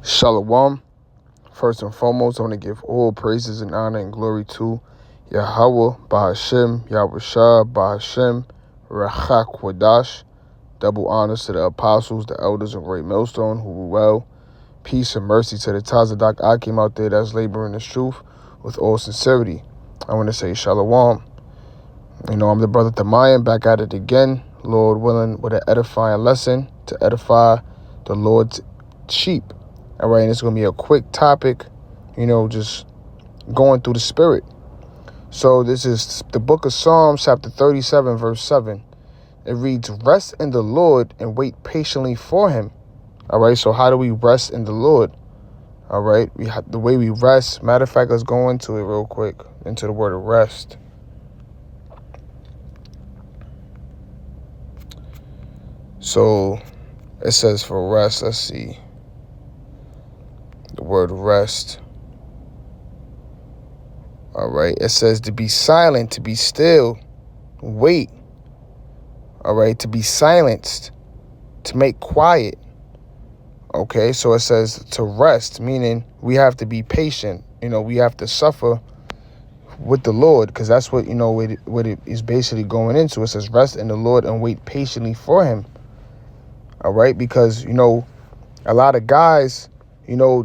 Shalom. First and foremost, I want to give all praises and honor and glory to Yahweh, Bahashem, Yahushua, Bahashem, Rachak Wadash. Double honors to the apostles, the elders of Great Millstone, who were well. Peace and mercy to the Tazadak Akim out there that's laboring this truth with all sincerity. I want to say Shalom. I'm the brother Tamayan, back at it again, Lord willing, with an edifying lesson to edify the Lord's sheep. All right, and it's going to be a quick topic, just going through the spirit. So this is the book of Psalms, chapter 37, verse 7. It reads, "Rest in the Lord and wait patiently for him." All right, so how do we rest in the Lord? All right, the way we rest. Matter of fact, let's go into it real quick, into the word of rest. So it says for rest, let's see. The word rest. All right. It says to be silent, to be still, wait. All right. To be silenced, to make quiet. Okay. So it says to rest, meaning we have to be patient. We have to suffer with the Lord, because that's what, what it is basically going into. It says rest in the Lord and wait patiently for him. All right. Because, a lot of guys,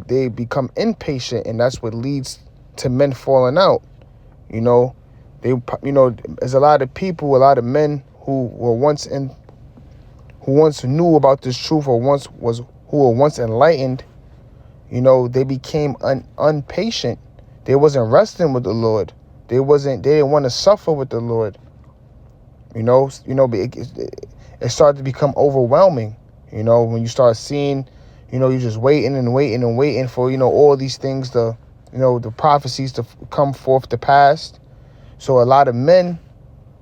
they become impatient, and that's what leads to men falling out. There's a lot of people, a lot of men who once knew about this truth, or who were once enlightened. They became impatient. They wasn't resting with the Lord. They didn't want to suffer with the Lord. It started to become overwhelming. When you start seeing, you're just waiting and waiting and waiting for, all these things, the prophecies to come forth to pass. So a lot of men,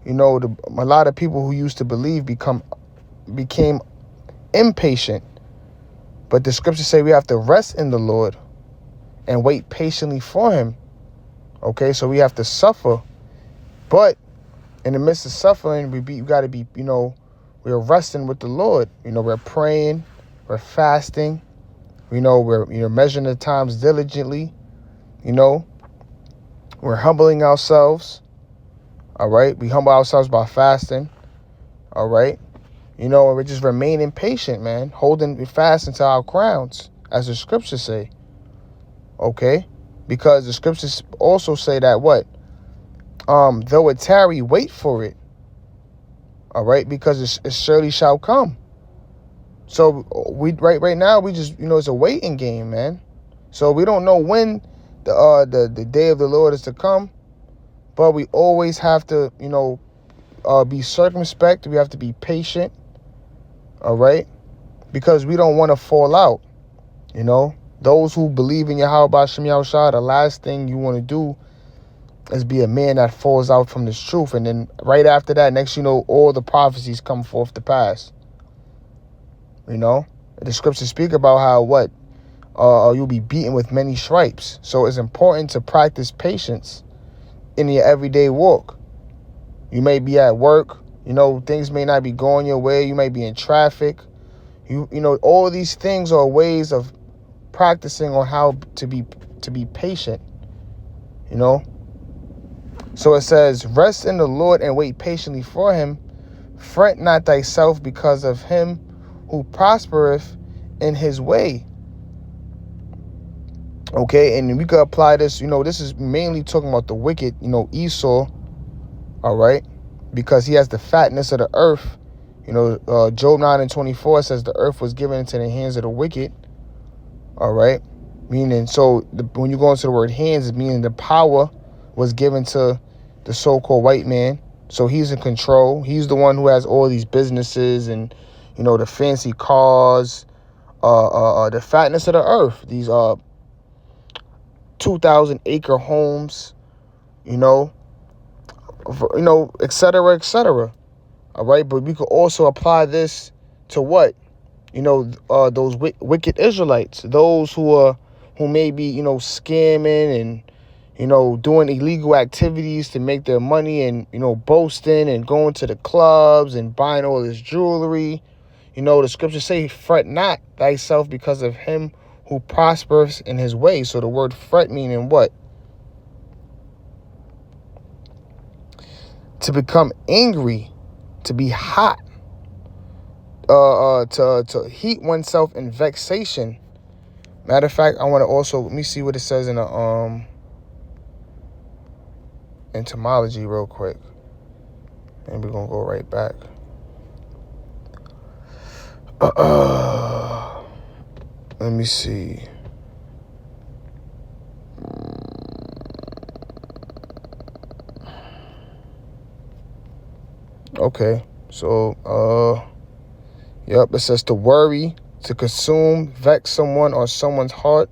a lot of people who used to believe became impatient. But the scriptures say we have to rest in the Lord and wait patiently for him. Okay, so we have to suffer. But in the midst of suffering, we got to be, we're resting with the Lord. We're praying, we're fasting. We're measuring the times diligently. We're humbling ourselves. All right. We humble ourselves by fasting. All right. And we're just remaining patient, man. Holding fast until our crowns, as the scriptures say. Okay. Because the scriptures also say that what? Though it tarry, wait for it. All right. Because it surely shall come. So right now we just, it's a waiting game, man. So we don't know when the day of the Lord is to come, but we always have to, be circumspect. We have to be patient. All right, because we don't want to fall out. Those who believe in Yahweh B'Shem Yahushua, the last thing you want to do is be a man that falls out from this truth, and then right after that, next all the prophecies come forth to pass. The scriptures speak about how you'll be beaten with many stripes. So it's important to practice patience in your everyday walk. You may be at work, things may not be going your way. You may be in traffic. All these things are ways of practicing on how to be patient. So it says, rest in the Lord and wait patiently for him. Fret not thyself because of him who prospereth in his way. Okay, and we could apply this, this is mainly talking about the wicked, Esau, all right, because he has the fatness of the earth. Job 9:24 says the earth was given into the hands of the wicked, all right, meaning, when you go into the word hands, it's meaning the power was given to the so-called white man, so he's in control. He's the one who has all these businesses and, the fancy cars, the fatness of the earth, these 2,000-acre homes, et cetera, et cetera. All right, but we could also apply this to what? Those wicked Israelites, those who may be, scamming and, doing illegal activities to make their money and, boasting and going to the clubs and buying all this jewelry. The scriptures say, fret not thyself because of him who prospers in his way. So the word fret meaning what? To become angry, to be hot, to heat oneself in vexation. Matter of fact, I want to also, let me see what it says in the etymology real quick. And we're going to go right back. Let me see. Okay, so, yep, it says to worry, to consume, vex someone or someone's heart,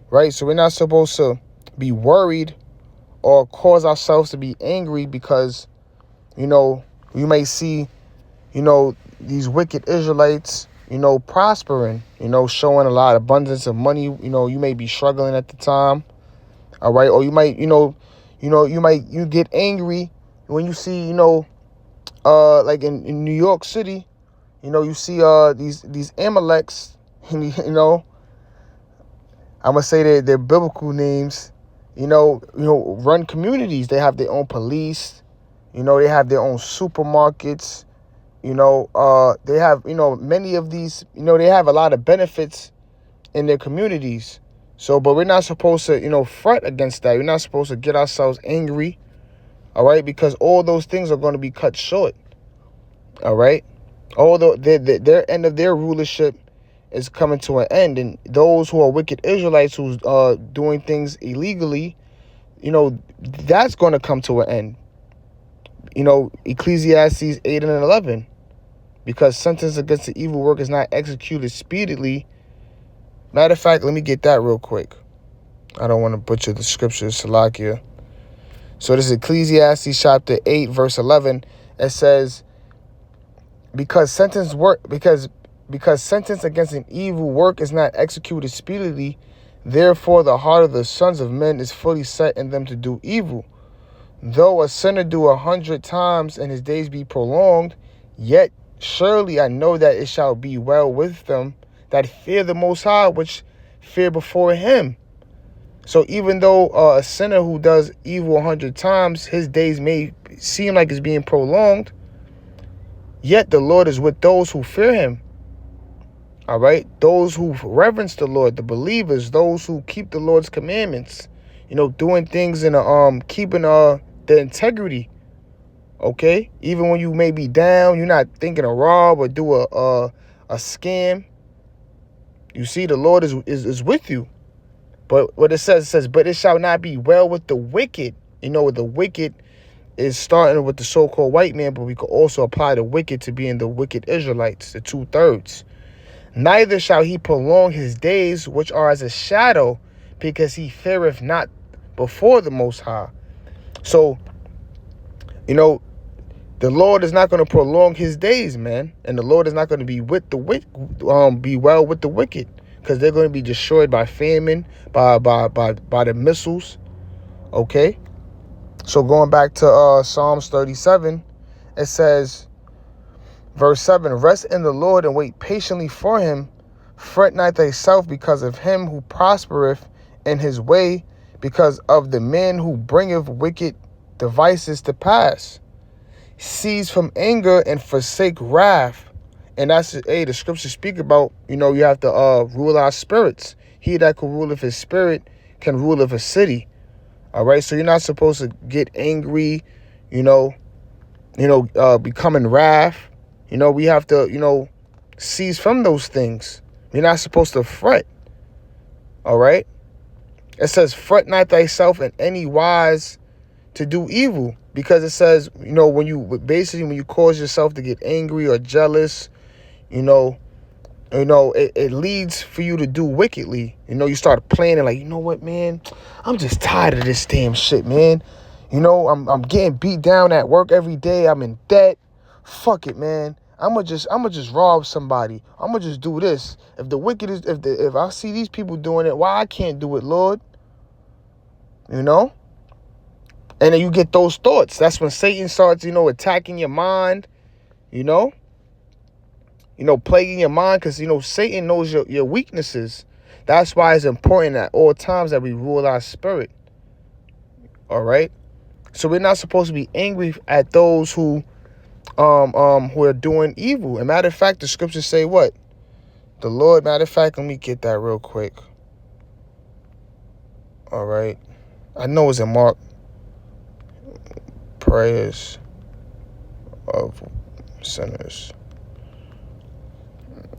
right? So we're not supposed to be worried or cause ourselves to be angry because, you may see, these wicked Israelites, prospering, showing a lot of abundance of money. You may be struggling at the time, all right? Or you might, you get angry when you see, like in New York City, you see these Amaleks, I'm gonna say their biblical names, run communities. They have their own police, they have their own supermarkets, they have, many of these, they have a lot of benefits in their communities. So, but we're not supposed to, fret against that. We're not supposed to get ourselves angry, all right, because all those things are going to be cut short, all right. Although their end of their rulership is coming to an end, and those who are wicked Israelites who's doing things illegally, that's going to come to an end. Ecclesiastes 8 and 11, because sentence against the evil work is not executed speedily. Matter of fact, let me get that real quick. I don't want to butcher the scriptures, Salakia. So this is Ecclesiastes chapter 8, verse 11. It says, because sentence against an evil work is not executed speedily, therefore the heart of the sons of men is fully set in them to do evil. Though a sinner do 100 times and his days be prolonged, yet surely I know that it shall be well with them that fear the Most High, which fear before him. So even though a sinner who does evil 100 times, his days may seem like it's being prolonged, yet the Lord is with those who fear him. All right. Those who reverence the Lord, the believers, those who keep the Lord's commandments, doing things in keeping the integrity. Okay. Even when you may be down, you're not thinking to rob or do a scam. You see, the Lord is with you. But what it says, but it shall not be well with the wicked. The wicked is starting with the so-called white man, but we could also apply the wicked to being the wicked Israelites, the 2/3. Neither shall he prolong his days, which are as a shadow, because he feareth not before the Most High. So, the Lord is not going to prolong his days, man, and the Lord is not going to be with the be well with the wicked, because they're going to be destroyed by famine, by the missiles. Okay. So going back to Psalms 37, it says, verse 7, rest in the Lord and wait patiently for him. Fret not thyself because of him who prospereth in his way, because of the man who bringeth wicked devices to pass. Cease from anger and forsake wrath. And that's, the scriptures speak about, you have to rule our spirits. He that can rule of his spirit can rule of a city. All right, so you're not supposed to get angry, becoming wrath. We have to, cease from those things. You're not supposed to fret. All right. It says, fret not thyself in any wise to do evil, because it says, when you cause yourself to get angry or jealous, it leads for you to do wickedly. You start planning like, what, man, I'm just tired of this damn shit, man. I'm getting beat down at work every day. I'm in debt. Fuck it, man. I'm gonna just rob somebody. I'm gonna just do this. If the wicked is, if I see these people doing it, why I can't do it, Lord? And then you get those thoughts. That's when Satan starts, attacking your mind, plaguing your mind, because, Satan knows your weaknesses. That's why it's important at all times that we rule our spirit. All right. So we're not supposed to be angry at those who are doing evil. And matter of fact, the scriptures say what? The Lord, matter of fact, let me get that real quick. All right. I know it's in Mark. Prayers of sinners.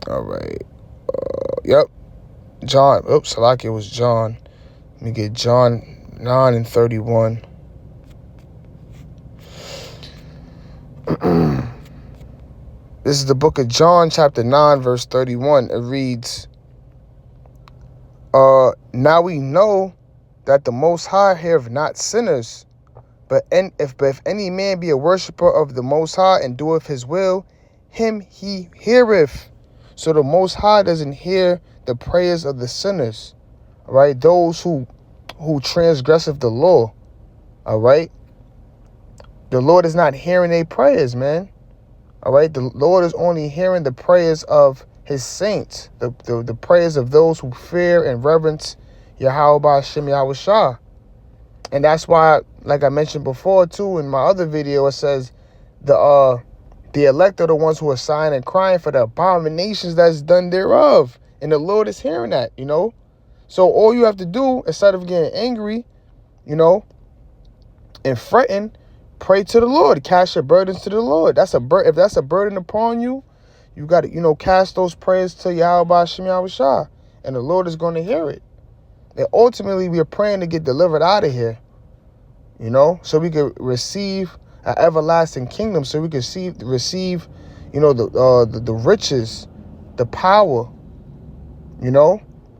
All right. Yep. John. Oops, like it was John. Let me get John 9:31. This is the book of John, chapter 9, verse 31. It reads, now we know that the Most High heareth not sinners, but if any man be a worshiper of the Most High and doeth his will, him he heareth. So the Most High doesn't hear the prayers of the sinners, all right? Those who transgresseth the law, all right? The Lord is not hearing their prayers, man. All right, the Lord is only hearing the prayers of his saints, the prayers of those who fear and reverence Yahweh Shem Yahweh Shah. And that's why, like I mentioned before too in my other video, it says the elect are the ones who are sighing and crying for the abominations that's done thereof. And the Lord is hearing that, you know. So all you have to do, instead of getting angry, you know, and fretting, pray to the Lord. Cast your burdens to the Lord. If that's a burden upon you, you got to, cast those prayers to Yahweh Shem Yahweh Shah, and the Lord is going to hear it. And ultimately, we are praying to get delivered out of here, so we can receive an everlasting kingdom, so we can receive, the riches, the power,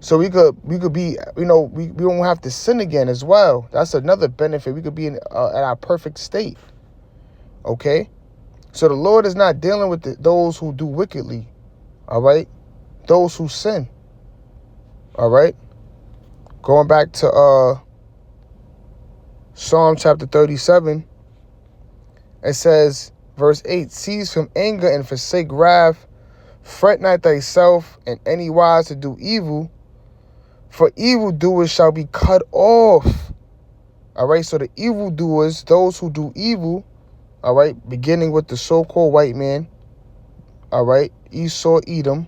so we could be, we won't have to sin again as well. That's another benefit. We could be at our perfect state. Okay? So the Lord is not dealing with those who do wickedly. All right? Those who sin. All right? Going back to Psalm chapter 37, it says, verse 8, cease from anger and forsake wrath. Fret not thyself in any wise to do evil, for evildoers shall be cut off. All right, so the evildoers, those who do evil, all right, beginning with the so-called white man, all right, Esau, Edom,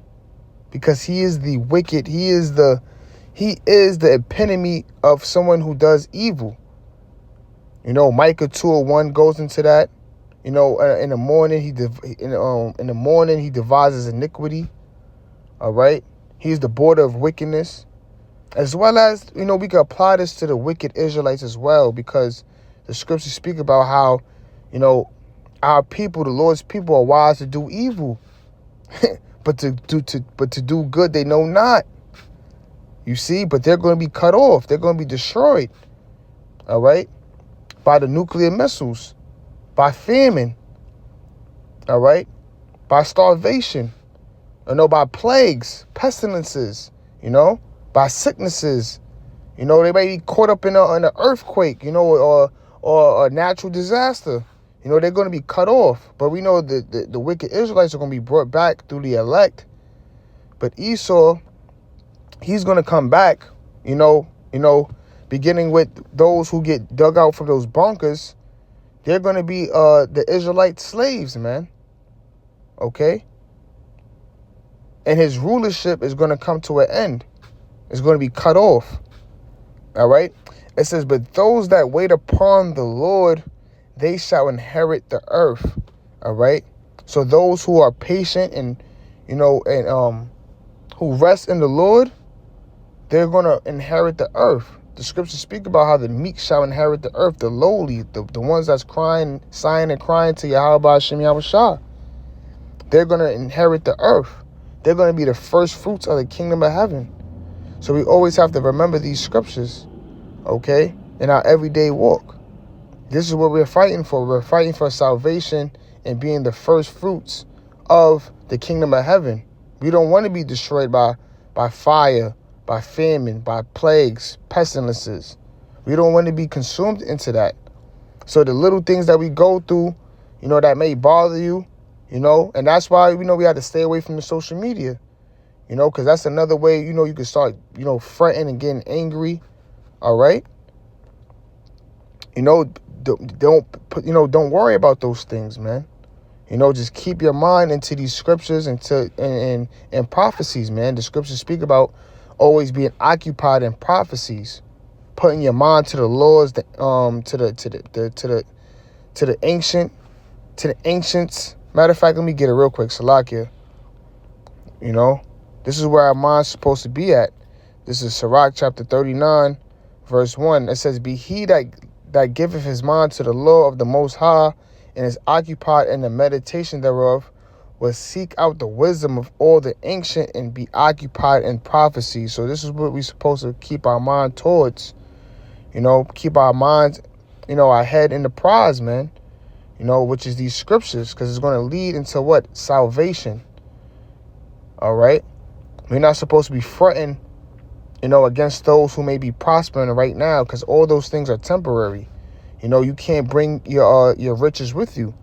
because he is the wicked, he is the epitome of someone who does evil. Micah 2:1 goes into that. In the morning he devises iniquity. All right, he's the border of wickedness. As well as, we can apply this to the wicked Israelites as well, because the scriptures speak about how, our people, the Lord's people, are wise to do evil, but to do good they know not. You see, but they're going to be cut off. They're going to be destroyed. All right, by the nuclear missiles, by famine. All right, by starvation, by plagues, pestilences. By sicknesses, they may be caught up in an earthquake, or a natural disaster. They're going to be cut off. But we know that the wicked Israelites are going to be brought back through the elect. But Esau, he's going to come back, beginning with those who get dug out from those bunkers. They're going to be the Israelite slaves, man. Okay? And his rulership is going to come to an end. It's going to be cut off. All right. It says, but those that wait upon the Lord, they shall inherit the earth. All right. So those who are patient and, who rest in the Lord, they're going to inherit the earth. The scriptures speak about how the meek shall inherit the earth, the lowly, the ones that's crying, sighing and crying to Yahweh Shem Yahweh Shah. They're going to inherit the earth. They're going to be the first fruits of the kingdom of heaven. So we always have to remember these scriptures, okay, in our everyday walk. This is what we're fighting for. We're fighting for salvation and being the first fruits of the kingdom of heaven. We don't want to be destroyed by fire, by famine, by plagues, pestilences. We don't want to be consumed into that. So the little things that we go through, that may bother you, and that's why, we have to stay away from the social media. You know, because that's another way, you know, you can start, you know, fretting and getting angry. All right. You know, don't worry about those things, man. You know, just keep your mind into these scriptures and prophecies, man. The scriptures speak about always being occupied in prophecies, putting your mind to the laws, to the ancients. Matter of fact, let me get it real quick, Salakia. You know, this is where our mind's supposed to be at. This is Sirach chapter 39, verse 1. It says, "Be he that giveth his mind to the law of the Most High, and is occupied in the meditation thereof, will seek out the wisdom of all the ancient and be occupied in prophecy." So this is what we're supposed to keep our mind towards. You know, keep our minds, you know, our head in the prize, man. You know, which is these scriptures, because it's going to lead into what? Salvation. All right? We're not supposed to be fretting, you know, against those who may be prospering right now, because all those things are temporary. You know, you can't bring your riches with you.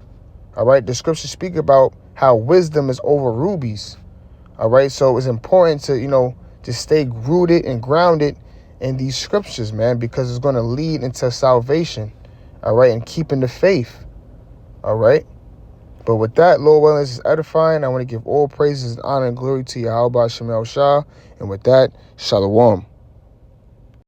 All right? The scriptures speak about how wisdom is over rubies. All right? So it's important to, you know, just stay rooted and grounded in these scriptures, man, because it's going to lead into salvation. All right? And keeping the faith. All right. But with that, Lord willing, this is edifying. I want to give all praises and honor and glory to Yahweh Shemel Shah. And with that, Shalom.